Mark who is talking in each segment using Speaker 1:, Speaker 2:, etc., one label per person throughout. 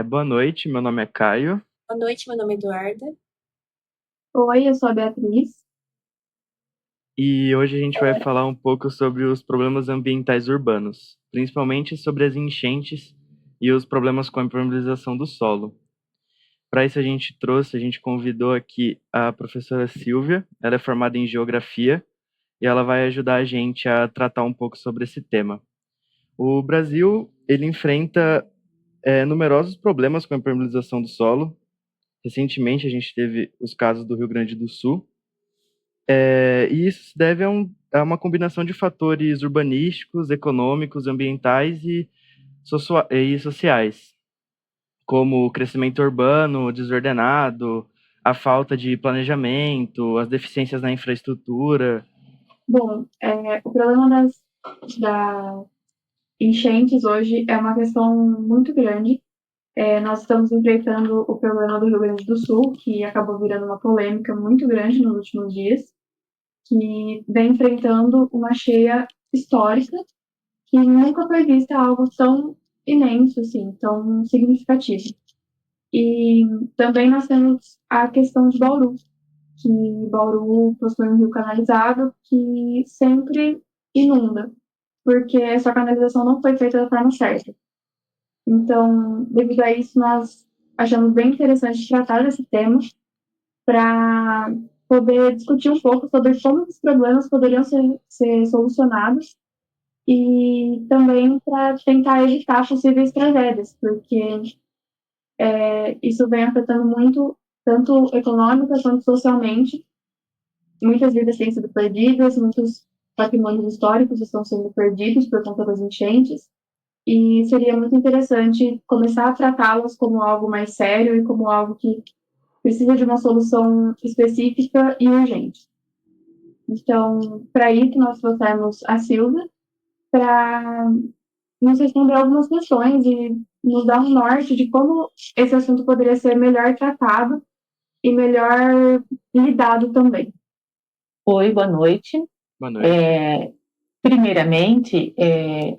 Speaker 1: Boa noite, meu nome é Caio
Speaker 2: Boa noite, meu nome é Eduarda.
Speaker 3: Oi, eu sou a Beatriz.
Speaker 1: e hoje a gente vai falar um pouco sobre os problemas ambientais urbanos, principalmente sobre as enchentes e os problemas com a impermeabilização do solo. Para isso a gente convidou aqui a professora Silvia, ela é formada em geografia e ela vai ajudar a gente a tratar um pouco sobre esse tema. O Brasil, ele enfrenta numerosos problemas com a impermeabilização do solo. Recentemente a gente teve os casos do Rio Grande do Sul. E isso se deve a uma combinação de fatores urbanísticos, econômicos, ambientais e sociais, como o crescimento urbano desordenado, a falta de planejamento, as deficiências na infraestrutura.
Speaker 3: Bom, o problema das enchentes hoje é uma questão muito grande. Nós estamos enfrentando o problema do Rio Grande do Sul, que acabou virando uma polêmica muito grande nos últimos dias, que vem enfrentando uma cheia histórica que nunca foi vista algo tão imenso, assim, tão significativo. E também nós temos a questão de Bauru, que Bauru possui um rio canalizado que sempre inunda, porque essa canalização não foi feita da forma certa. Então, devido a isso, nós achamos bem interessante tratar desse tema para poder discutir um pouco sobre como os problemas poderiam ser solucionados e também para tentar evitar possíveis tragédias, porque isso vem afetando muito, tanto econômica quanto socialmente. Muitas vidas têm sido perdidas, muitos patrimônios históricos estão sendo perdidos por conta das enchentes, e seria muito interessante começar a tratá-las como algo mais sério e como algo que precisa de uma solução específica e urgente. Então, para isso, nós trouxemos a Silvia para nos responder algumas questões e nos dar um norte de como esse assunto poderia ser melhor tratado e melhor lidado também.
Speaker 4: Oi, boa noite.
Speaker 1: Boa noite.
Speaker 4: É, Primeiramente,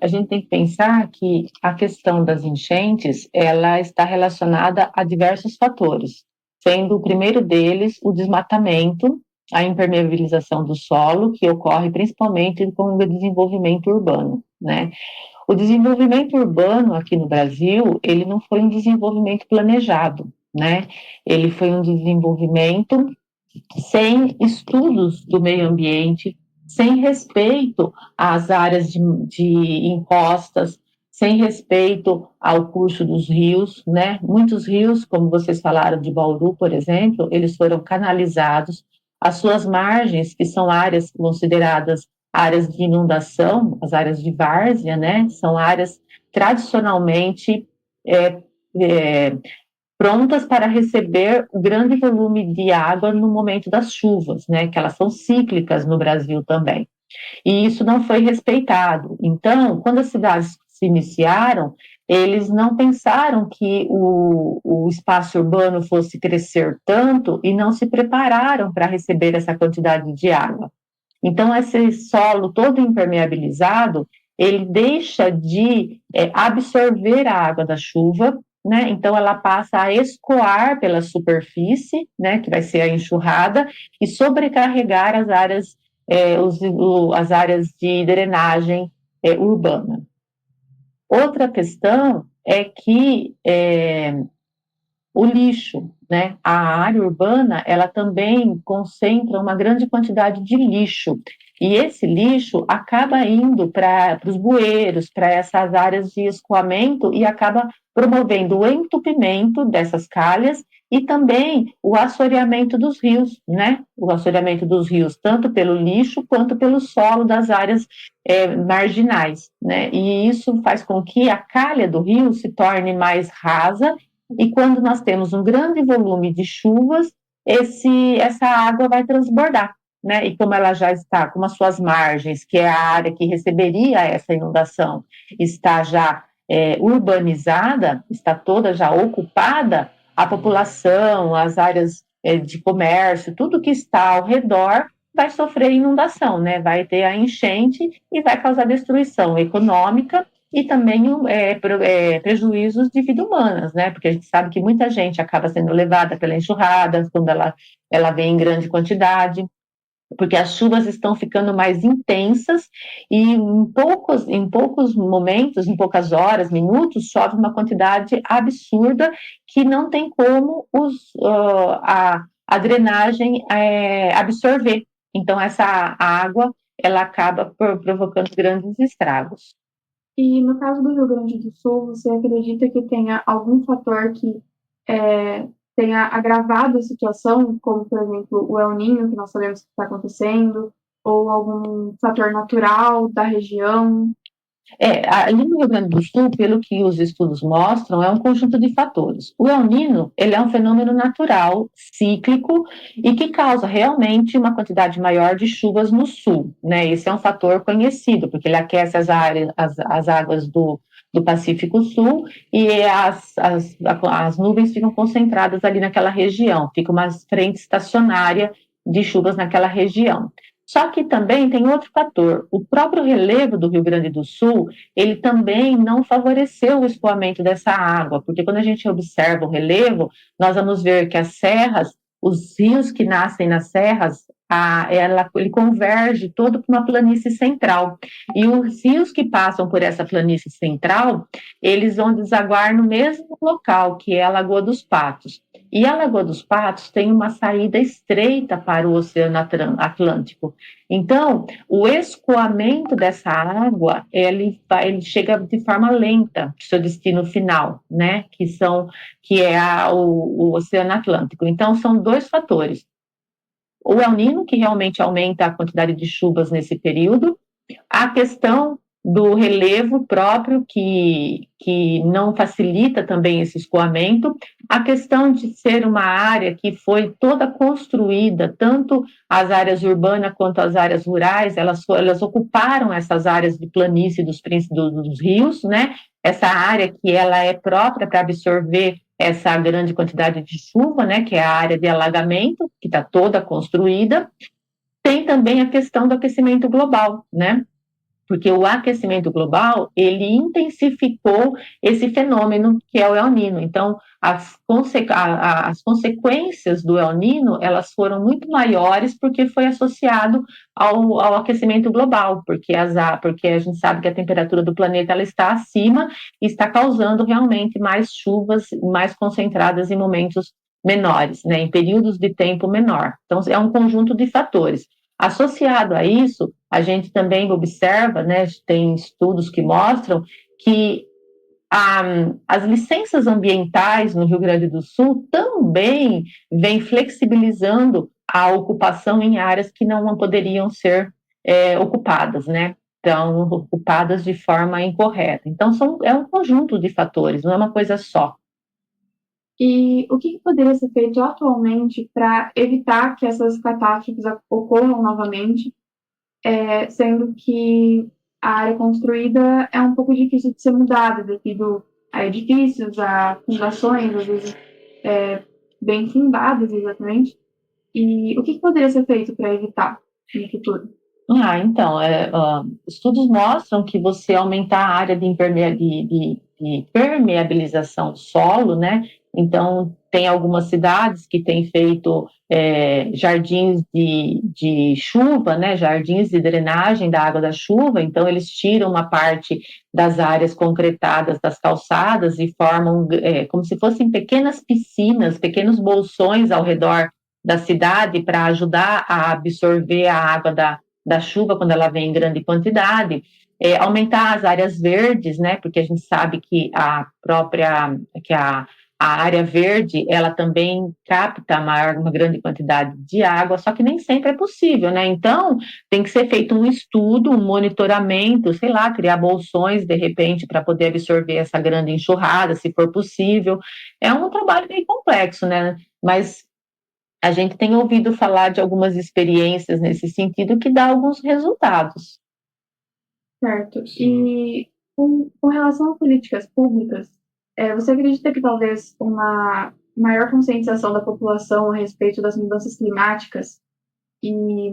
Speaker 4: a gente tem que pensar que a questão das enchentes, ela está relacionada a diversos fatores, sendo o primeiro deles o desmatamento, a impermeabilização do solo, que ocorre principalmente com o desenvolvimento urbano, né? O desenvolvimento urbano aqui no Brasil, ele não foi um desenvolvimento planejado, né? Ele foi um desenvolvimento sem estudos do meio ambiente, sem respeito às áreas de encostas, sem respeito ao curso dos rios, né? Muitos rios, como vocês falaram de Bauru, por exemplo, eles foram canalizados, as suas margens, que são áreas consideradas áreas de inundação, as áreas de várzea, né? São áreas tradicionalmente é, é, prontas para receber o grande volume de água no momento das chuvas, né, que elas são cíclicas no Brasil também. E isso não foi respeitado. Então, quando as cidades se iniciaram, eles não pensaram que o espaço urbano fosse crescer tanto e não se prepararam para receber essa quantidade de água. Então, esse solo todo impermeabilizado, ele deixa de absorver a água da chuva, né? Então, ela passa a escoar pela superfície, né? Que vai ser a enxurrada, e sobrecarregar as áreas, as áreas de drenagem urbana. Outra questão é que o lixo, né? A área urbana, ela também concentra uma grande quantidade de lixo. E esse lixo acaba indo para os bueiros, para essas áreas de escoamento e acaba promovendo o entupimento dessas calhas e também o assoreamento dos rios, né? O assoreamento dos rios, tanto pelo lixo quanto pelo solo das áreas marginais, né? E isso faz com que a calha do rio se torne mais rasa e quando nós temos um grande volume de chuvas, essa água vai transbordar, né? E como ela já está com as suas margens, que é a área que receberia essa inundação, está já urbanizada, está toda já ocupada, a população, as áreas de comércio, tudo que está ao redor vai sofrer inundação, né? Vai ter a enchente e vai causar destruição econômica e também prejuízos de vida humanas, né? Porque a gente sabe que muita gente acaba sendo levada pela enxurrada quando ela vem em grande quantidade, porque as chuvas estão ficando mais intensas e em poucos momentos, em poucas horas, minutos, chove uma quantidade absurda que não tem como a drenagem absorver. Então, essa água ela acaba provocando grandes estragos.
Speaker 3: E no caso do Rio Grande do Sul, você acredita que tenha algum fator que tenha agravado a situação, como, por exemplo, o El Niño, que nós sabemos que está acontecendo, ou algum fator natural da região?
Speaker 4: Ali no Rio Grande do Sul, pelo que os estudos mostram, é um conjunto de fatores. O El Niño, ele é um fenômeno natural, cíclico, e que causa realmente uma quantidade maior de chuvas no sul, né? Esse é um fator conhecido, porque ele aquece as águas do Pacífico Sul e as nuvens ficam concentradas ali naquela região, fica uma frente estacionária de chuvas naquela região. Só que também tem outro fator. O próprio relevo do Rio Grande do Sul, ele também não favoreceu o escoamento dessa água, porque quando a gente observa o relevo, nós vamos ver que as serras, os rios que nascem nas serras, ele converge todo para uma planície central. E os rios que passam por essa planície central, eles vão desaguar no mesmo local, que é a Lagoa dos Patos. E a Lagoa dos Patos tem uma saída estreita para o Oceano Atlântico. Então, o escoamento dessa água, ele chega de forma lenta para o seu destino final, né? Que é o Oceano Atlântico. Então, são dois fatores. O El Niño, que realmente aumenta a quantidade de chuvas nesse período, a questão do relevo próprio, que não facilita também esse escoamento, a questão de ser uma área que foi toda construída, tanto as áreas urbanas quanto as áreas rurais, elas ocuparam essas áreas de planície dos rios, né? Essa área que ela é própria para absorver essa grande quantidade de chuva, né? Que é a área de alagamento, que está toda construída. Tem também a questão do aquecimento global, né? Porque o aquecimento global, ele intensificou esse fenômeno que é o El Niño. Então, as consequências do El Niño, elas foram muito maiores porque foi associado ao aquecimento global, porque a gente sabe que a temperatura do planeta ela está acima e está causando realmente mais chuvas, mais concentradas em momentos menores, né, em períodos de tempo menor. Então, é um conjunto de fatores. Associado a isso, a gente também observa, né, tem estudos que mostram que as licenças ambientais no Rio Grande do Sul também vêm flexibilizando a ocupação em áreas que não poderiam ser ocupadas, né? Então, ocupadas de forma incorreta. Então, é um conjunto de fatores, não é uma coisa só.
Speaker 3: E o que poderia ser feito atualmente para evitar que essas catástrofes ocorram novamente, sendo que a área construída é um pouco difícil de ser mudada devido a edifícios, a fundações, às vezes bem fundadas exatamente. E o que poderia ser feito para evitar no futuro?
Speaker 4: Então, estudos mostram que você aumentar a área de permeabilização do solo, né? Então, tem algumas cidades que têm feito jardins de chuva, né? Jardins de drenagem da água da chuva. Então, eles tiram uma parte das áreas concretadas das calçadas e formam como se fossem pequenas piscinas, pequenos bolsões ao redor da cidade para ajudar a absorver a água da chuva quando ela vem em grande quantidade, aumentar as áreas verdes, né? Porque a gente sabe que a área verde ela também capta uma grande quantidade de água, só que nem sempre é possível, né? Então tem que ser feito um estudo, um monitoramento, sei lá, criar bolsões de repente para poder absorver essa grande enxurrada, se for possível. É um trabalho meio complexo, né? Mas a gente tem ouvido falar de algumas experiências nesse sentido que dá alguns resultados.
Speaker 3: Certo. E com relação a políticas públicas, você acredita que talvez uma maior conscientização da população a respeito das mudanças climáticas e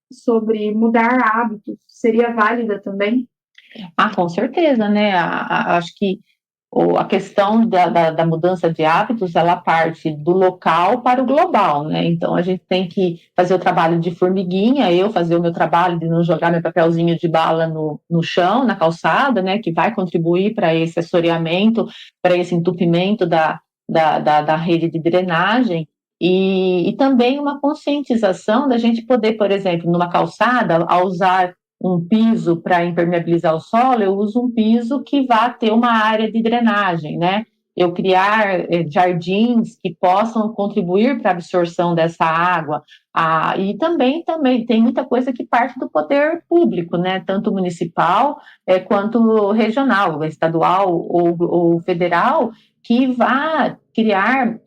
Speaker 3: sobre mudar hábitos seria válida também?
Speaker 4: Com certeza, né? Acho que a questão da mudança de hábitos, ela parte do local para o global, né? Então, a gente tem que fazer o trabalho de formiguinha, eu fazer o meu trabalho de não jogar meu papelzinho de bala no chão, na calçada, né? Que vai contribuir para esse assoreamento, para esse entupimento da rede de drenagem. E também uma conscientização da gente poder, por exemplo, numa calçada, ao usar um piso para impermeabilizar o solo, eu uso um piso que vá ter uma área de drenagem, né? Eu criar jardins que possam contribuir para a absorção dessa água. E também tem muita coisa que parte do poder público, né? Tanto municipal quanto regional, estadual ou federal, que vá criar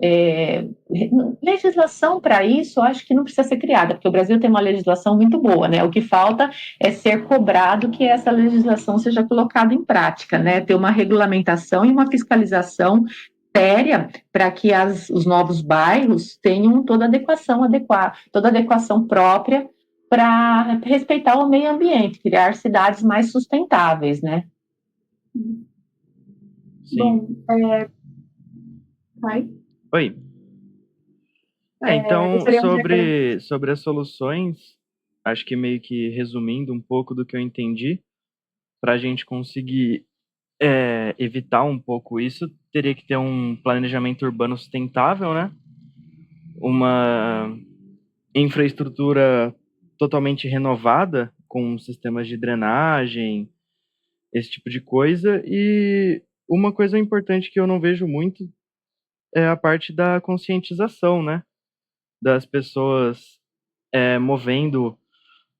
Speaker 4: legislação para isso. Eu acho que não precisa ser criada, porque o Brasil tem uma legislação muito boa, né? O que falta é ser cobrado que essa legislação seja colocada em prática, né? Ter uma regulamentação e uma fiscalização séria para que os novos bairros tenham toda a adequação própria para respeitar o meio ambiente, criar cidades mais sustentáveis, né?
Speaker 1: Sim.
Speaker 3: Bom, vai.
Speaker 1: Oi. Então,
Speaker 3: gostaríamos de
Speaker 1: sobre as soluções, acho que meio que resumindo um pouco do que eu entendi, para a gente conseguir evitar um pouco isso, teria que ter um planejamento urbano sustentável, né? Uma infraestrutura totalmente renovada, com sistemas de drenagem, esse tipo de coisa. E uma coisa importante que eu não vejo muito é a parte da conscientização, né? Das pessoas movendo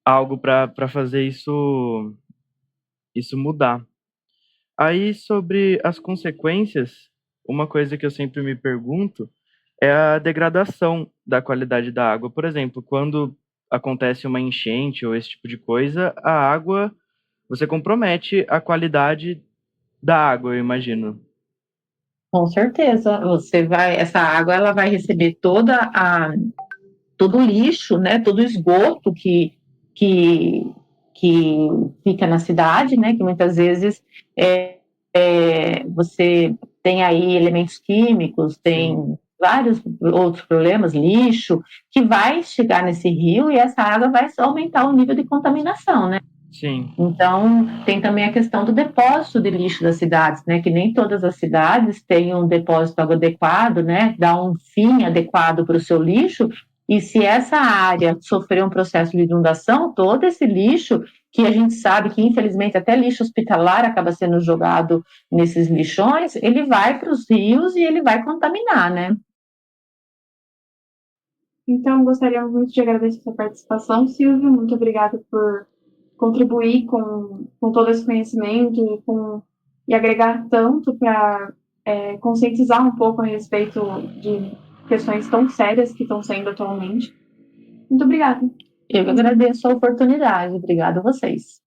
Speaker 1: algo para fazer isso mudar. Aí, sobre as consequências, uma coisa que eu sempre me pergunto é a degradação da qualidade da água. Por exemplo, quando acontece uma enchente ou esse tipo de coisa, a água, você compromete a qualidade da água, eu imagino.
Speaker 4: Com certeza, essa água ela vai receber todo o lixo, né, todo o esgoto que, que fica na cidade, né, que muitas vezes você tem aí elementos químicos, tem
Speaker 1: Sim,
Speaker 4: vários outros problemas, lixo, que vai chegar nesse rio e essa água vai aumentar o nível de contaminação, né?
Speaker 1: sim,
Speaker 4: Então, tem também a questão do depósito de lixo das cidades, né? Que nem todas as cidades têm um depósito adequado, né? Dá um fim adequado para o seu lixo. E se essa área sofrer um processo de inundação, todo esse lixo, que a gente sabe que, infelizmente, até lixo hospitalar acaba sendo jogado nesses lixões, ele vai para os rios e ele vai contaminar, né?
Speaker 3: Então, gostaríamos muito de agradecer a sua participação, Silvio. Muito obrigada por contribuir com todo esse conhecimento e agregar tanto para conscientizar um pouco a respeito de questões tão sérias que estão sendo atualmente. Muito obrigada.
Speaker 4: Eu agradeço a oportunidade. Obrigada a vocês.